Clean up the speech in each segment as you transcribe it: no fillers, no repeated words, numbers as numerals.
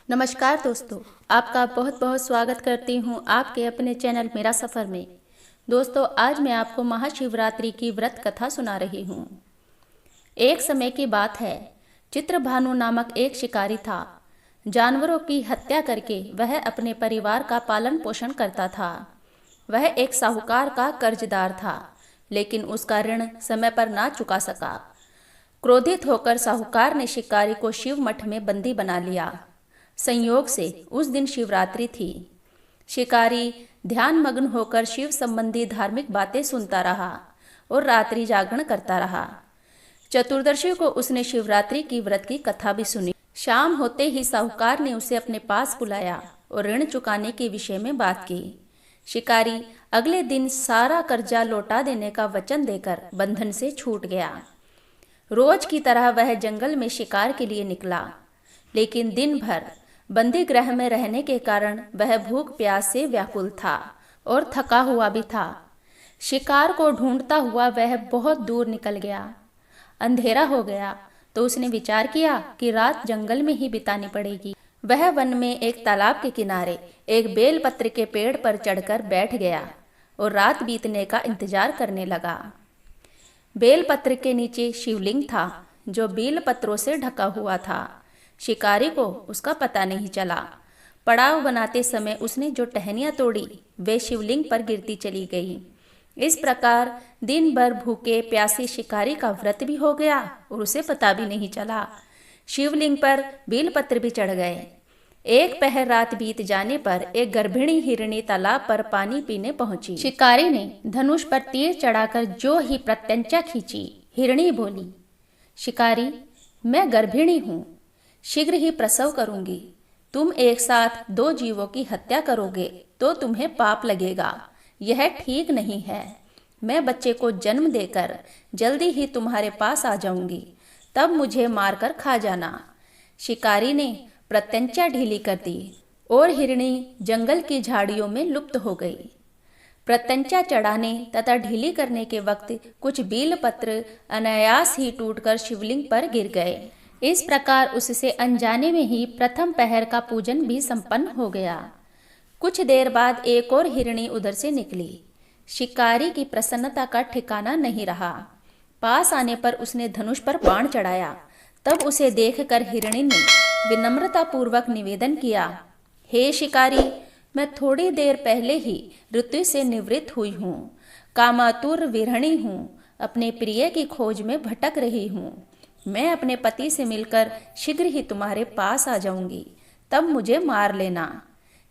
नमस्कार दोस्तों, आपका बहुत बहुत स्वागत करती हूँ आपके अपने चैनल मेरा सफ़र में। दोस्तों, आज मैं आपको महाशिवरात्रि की व्रत कथा सुना रही हूँ। एक समय की बात है, चित्रभानु नामक एक शिकारी था। जानवरों की हत्या करके वह अपने परिवार का पालन पोषण करता था। वह एक साहूकार का कर्जदार था, लेकिन उसका ऋण समय पर ना चुका सका। क्रोधित होकर साहूकार ने शिकारी को शिव मठ में बंदी बना लिया। संयोग से उस दिन शिवरात्रि थी। शिकारी ध्यान मग्न होकर शिव संबंधी धार्मिक बातें सुनता रहा और रात्रि जागरण करता रहा। चतुर्दशी को उसने शिवरात्रि की व्रत की कथा भी सुनी। शाम होते ही साहूकार ने उसे अपने पास बुलाया और ऋण चुकाने के विषय में बात की। शिकारी अगले दिन सारा कर्जा लौटा देने का वचन देकर बंधन से छूट गया। रोज की तरह वह जंगल में शिकार के लिए निकला, लेकिन दिन भर बंदी गृह में रहने के कारण वह भूख प्यास से व्याकुल था और थका हुआ भी था। शिकार को ढूंढता हुआ वह बहुत दूर निकल गया। अंधेरा हो गया तो उसने विचार किया कि रात जंगल में ही बितानी पड़ेगी। वह वन में एक तालाब के किनारे एक बेलपत्र के पेड़ पर चढ़कर बैठ गया और रात बीतने का इंतजार करने लगा। बेलपत्र के नीचे शिवलिंग था, जो बेलपत्रों से ढका हुआ था। शिकारी को उसका पता नहीं चला। पड़ाव बनाते समय उसने जो टहनियाँ तोड़ी वे शिवलिंग पर गिरती चली गई। इस प्रकार दिन भर भूखे प्यासे शिकारी का व्रत भी हो गया और उसे पता भी नहीं चला। शिवलिंग पर बेलपत्र भी चढ़ गए। एक पहर रात बीत जाने पर एक गर्भिणी हिरणी तालाब पर पानी पीने पहुंची। शिकारी ने धनुष पर तीर चढ़ाकर जो ही प्रत्यंचा खींची, हिरणी बोली, शिकारी, मैं गर्भिणी हूँ, शीघ्र ही प्रसव करूंगी। तुम एक साथ दो जीवों की हत्या करोगे तो तुम्हें पाप लगेगा। यह ठीक नहीं है। मैं बच्चे को जन्म देकर जल्दी ही तुम्हारे पास आ जाऊंगी, तब मुझे मारकर खा जाना। शिकारी ने प्रत्यंचा ढीली कर दी और हिरणी जंगल की झाड़ियों में लुप्त हो गई। प्रत्यंचा चढ़ाने तथा ढीली करने के वक्त कुछ बेलपत्र अनायास ही टूटकर शिवलिंग पर गिर गए। इस प्रकार उससे अनजाने में ही प्रथम पहर का पूजन भी संपन्न हो गया। कुछ देर बाद एक और हिरणी उधर से निकली। शिकारी की प्रसन्नता का ठिकाना नहीं रहा। पास आने पर उसने धनुष पर बाण चढ़ाया। तब उसे देखकर हिरणी ने विनम्रता पूर्वक निवेदन किया, हे शिकारी, मैं थोड़ी देर पहले ही ऋतु से निवृत्त हुई हूँ। कामातुर विरहिणी हूँ, अपने प्रिय की खोज में भटक रही हूँ। मैं अपने पति से मिलकर शीघ्र ही तुम्हारे पास आ जाऊंगी, तब मुझे मार लेना।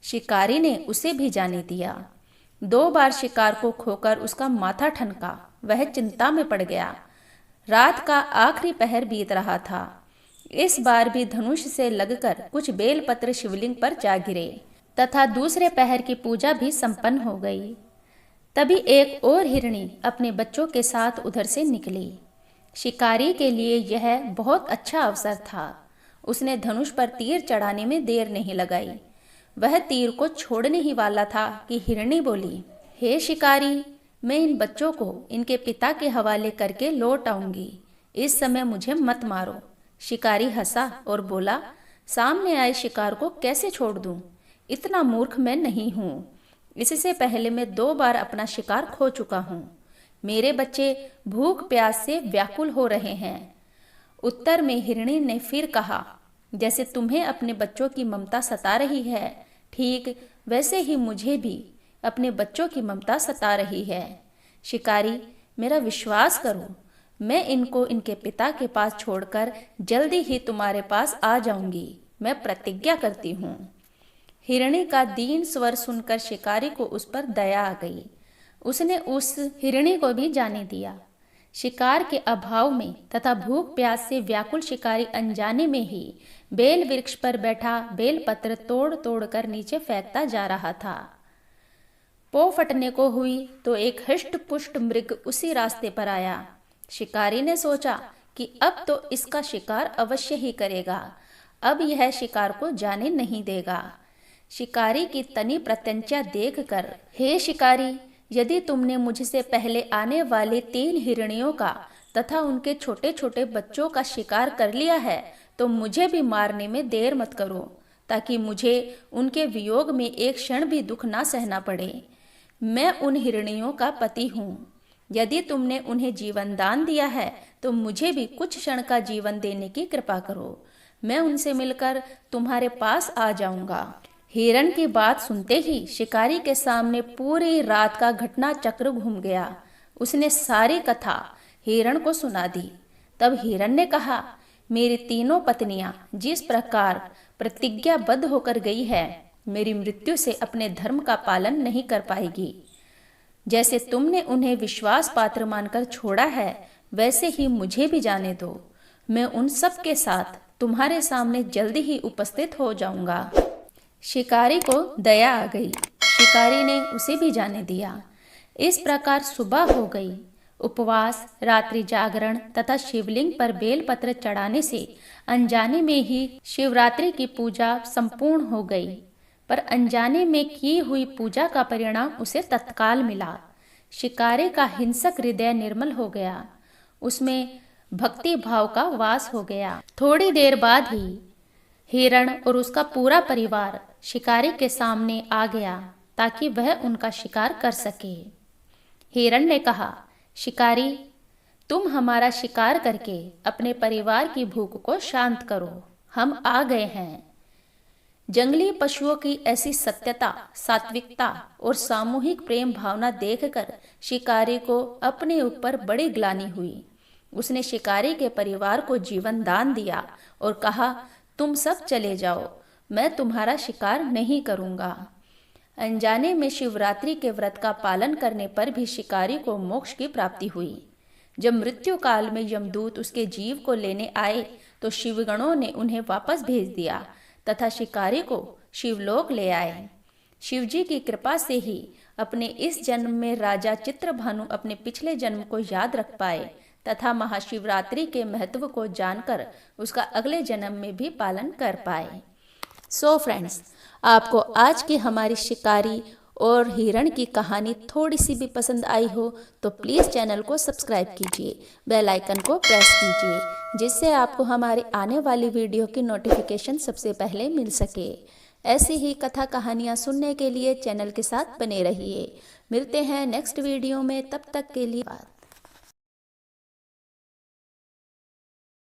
शिकारी ने उसे भी जाने दिया। 2 बार शिकार को खोकर उसका माथा ठनका। वह चिंता में पड़ गया। रात का आखिरी पहर बीत रहा था। इस बार भी धनुष से लगकर कुछ बेलपत्र शिवलिंग पर जा गिरे तथा दूसरे पहर की पूजा भी संपन्न हो गई। तभी एक और हिरणी अपने बच्चों के साथ उधर से निकली। शिकारी के लिए यह बहुत अच्छा अवसर था। उसने धनुष पर तीर चढ़ाने में देर नहीं लगाई। वह तीर को छोड़ने ही वाला था कि हिरणी बोली, हे शिकारी, मैं इन बच्चों को इनके पिता के हवाले करके लौट आऊंगी। इस समय मुझे मत मारो। शिकारी हंसा और बोला, सामने आए शिकार को कैसे छोड़ दूं? इतना मूर्ख मैं नहीं हूँ। इससे पहले मैं 2 बार अपना शिकार खो चुका हूँ। मेरे बच्चे भूख प्यास से व्याकुल हो रहे हैं। उत्तर में हिरणी ने फिर कहा, जैसे तुम्हें अपने बच्चों की ममता सता रही है, ठीक वैसे ही मुझे भी अपने बच्चों की ममता सता रही है। शिकारी, मेरा विश्वास करो, मैं इनको इनके पिता के पास छोड़कर जल्दी ही तुम्हारे पास आ जाऊंगी। मैं प्रतिज्ञा करती हूँ। हिरणी का दीन स्वर सुनकर शिकारी को उस पर दया आ गई। उसने उस हिरणी को भी जाने दिया। शिकार के अभाव में तथा भूख प्यास से व्याकुल शिकारी अनजाने में ही बेल वृक्ष पर बैठा बेलपत्र तोड़ तोड़ कर नीचे फेंकता जा रहा था। पौ फटने को हुई तो एक हृष्ट पुष्ट मृग उसी रास्ते पर आया। शिकारी ने सोचा कि अब तो इसका शिकार अवश्य ही करेगा। अब यह शिकार को जाने नहीं देगा। शिकारी की तनी प्रत्यंचा देखकर, हे शिकारी, यदि तुमने मुझसे पहले आने वाले 3 हिरनियों का तथा उनके छोटे छोटे बच्चों का शिकार कर लिया है तो मुझे भी मारने में देर मत करो। ताकि मुझे उनके वियोग में एक क्षण भी दुख ना सहना पड़े। मैं उन हिरणियों का पति हूँ। यदि तुमने उन्हें जीवन दान दिया है तो मुझे भी कुछ क्षण का जीवन देने की कृपा करो। मैं उनसे मिलकर तुम्हारे पास आ जाऊंगा। हिरण की बात सुनते ही शिकारी के सामने पूरी रात का घटना चक्र घूम गया। उसने सारी कथा हिरण को सुना दी। तब हिरण ने कहा, मेरी तीनों पत्नियां जिस प्रकार प्रतिज्ञाबद्ध होकर गई है, मेरी मृत्यु से अपने धर्म का पालन नहीं कर पाएगी। जैसे तुमने उन्हें विश्वास पात्र मानकर छोड़ा है, वैसे ही मुझे भी जाने दो। मैं उन सब के साथ तुम्हारे सामने जल्दी ही उपस्थित हो जाऊंगा। शिकारी को दया आ गई। शिकारी ने उसे भी जाने दिया। इस प्रकार सुबह हो गई। उपवास, रात्रि जागरण तथा शिवलिंग पर बेलपत्र चढ़ाने से अनजाने में ही शिवरात्रि की पूजा संपूर्ण हो गई। पर अनजाने में की हुई पूजा का परिणाम उसे तत्काल मिला। शिकारी का हिंसक हृदय निर्मल हो गया। उसमें भक्ति भाव का वास हो गया। थोड़ी देर बाद ही हिरण और उसका पूरा परिवार शिकारी के सामने आ गया ताकि वह उनका शिकार कर सके। हिरण ने कहा, शिकारी, तुम हमारा शिकार करके अपने परिवार की भूख को शांत करो। हम आ गए हैं। जंगली पशुओं की ऐसी सत्यता, सात्विकता और सामूहिक प्रेम भावना देखकर शिकारी को अपने ऊपर बड़ी ग्लानि हुई। उसने शिकारी के परिवार को जीवन दान दिया और कहा, तुम सब चले जाओ, मैं तुम्हारा शिकार नहीं करूंगा। अनजाने में शिवरात्रि के व्रत का पालन करने पर भी शिकारी को मोक्ष की प्राप्ति हुई। जब मृत्यु काल में यमदूत उसके जीव को लेने आए तो शिवगणों ने उन्हें वापस भेज दिया तथा शिकारी को शिवलोक ले आए। शिवजी की कृपा से ही अपने इस जन्म में राजा चित्रभानु अपने पिछले जन्म को याद रख पाए तथा महाशिवरात्रि के महत्व को जानकर उसका अगले जन्म में भी पालन कर पाए। सो फ्रेंड्स, आपको आज की हमारी शिकारी और हिरण की कहानी थोड़ी सी भी पसंद आई हो तो प्लीज़ चैनल को सब्सक्राइब कीजिए, बेल आइकन को प्रेस कीजिए, जिससे आपको हमारी आने वाली वीडियो की नोटिफिकेशन सबसे पहले मिल सके। ऐसी ही कथा कहानियाँ सुनने के लिए चैनल के साथ बने रहिए। मिलते हैं नेक्स्ट वीडियो में, तब तक के लिए।